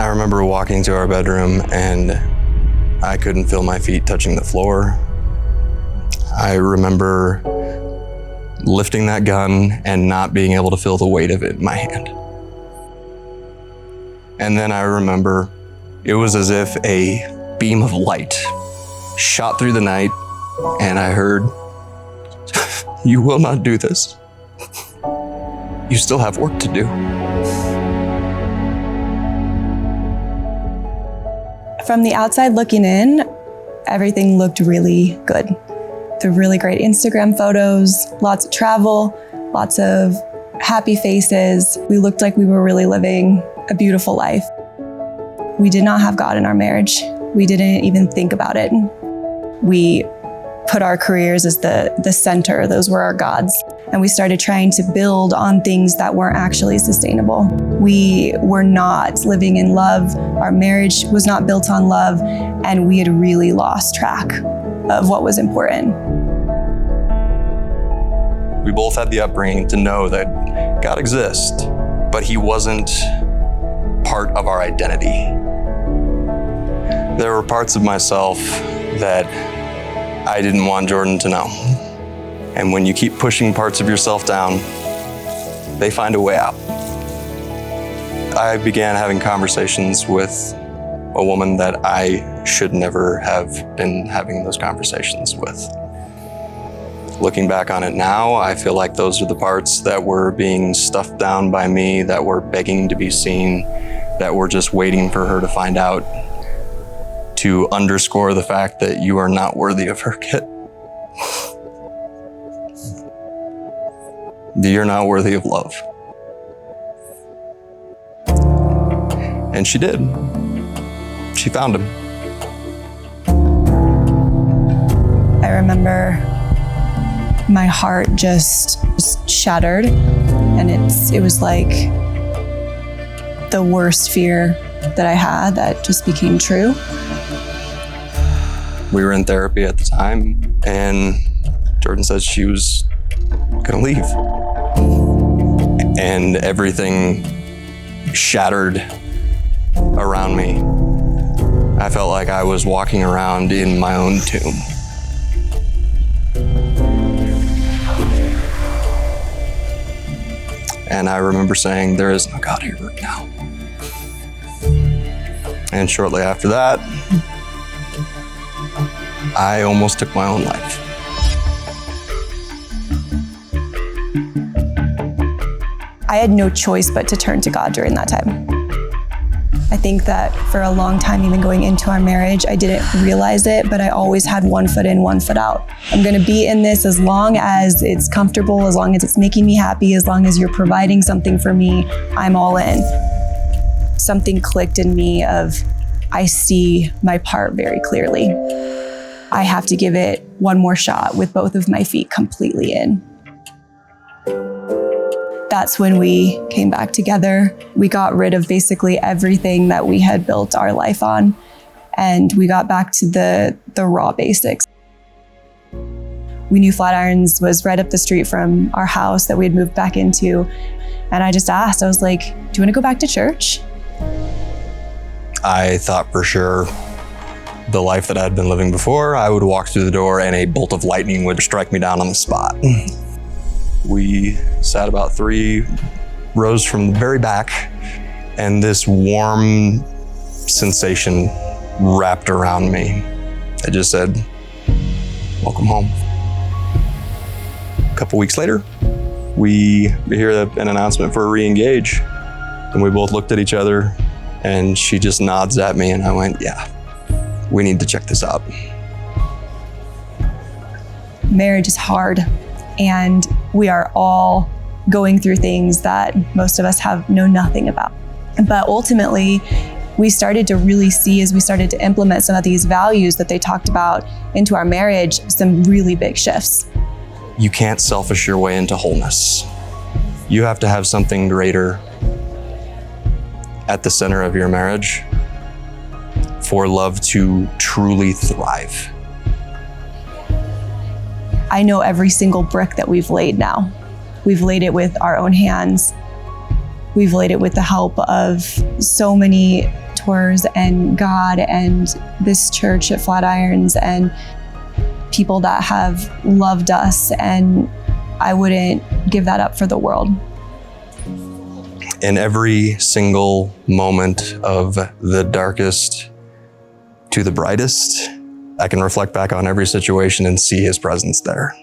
I remember walking to our bedroom and I couldn't feel my feet touching the floor. I remember lifting that gun and not being able to feel the weight of it in my hand. And then I remember it was as if a beam of light shot through the night, and I heard, "You will not do this. You still have work to do." From the outside looking in, everything looked really good. The really great Instagram photos, lots of travel, lots of happy faces. We looked like we were really living a beautiful life. We did not have God in our marriage. We didn't even think about it. We put our careers as the center. Those were our gods. And we started trying to build on things that weren't actually sustainable. We were not living in love. Our marriage was not built on love. And we had really lost track of what was important. We both had the upbringing to know that God exists, but He wasn't part of our identity. There were parts of myself that I didn't want Jourdan to know. And when you keep pushing parts of yourself down, they find a way out. I began having conversations with a woman that I should never have been having those conversations with. Looking back on it now, I feel like those are the parts that were being stuffed down by me, that were begging to be seen, that were just waiting for her to find out, to underscore the fact that you are not worthy of her, kid. You're not worthy of love. And she did. She found him. I remember my heart just shattered, and it was like the worst fear that I had that just became true. We were in therapy at the time, and Jourdan said she was gonna leave. And everything shattered around me. I felt like I was walking around in my own tomb. And I remember saying, "There is no God here right now." And shortly after that, I almost took my own life. I had no choice but to turn to God during that time. I think that for a long time, even going into our marriage, I didn't realize it, but I always had one foot in, one foot out. I'm gonna be in this as long as it's comfortable, as long as it's making me happy, as long as you're providing something for me, I'm all in. Something clicked in me of, I see my part very clearly. I have to give it one more shot with both of my feet completely in. That's when we came back together. We got rid of basically everything that we had built our life on, and we got back to the raw basics. We knew Flatirons was right up the street from our house that we had moved back into, and I just asked, I was like, "Do you want to go back to church?" I thought for sure the life that I had been living before, I would walk through the door and a bolt of lightning would strike me down on the spot. We sat about 3 rows from the very back, and this warm sensation wrapped around me. It just said, "Welcome home." A couple weeks later, we hear an announcement for a Reengage, and we both looked at each other, and she just nods at me, and I went, "Yeah, we need to check this out." Marriage is hard, and we are all going through things that most of us know nothing about. But ultimately, we started to really see, as we started to implement some of these values that they talked about into our marriage, some really big shifts. You can't selfish your way into wholeness. You have to have something greater at the center of your marriage for love to truly thrive. I know every single brick that we've laid now. We've laid it with our own hands. We've laid it with the help of so many mentors and God and this church at Flatirons and people that have loved us, and I wouldn't give that up for the world. In every single moment of the darkest to the brightest, I can reflect back on every situation and see his presence there.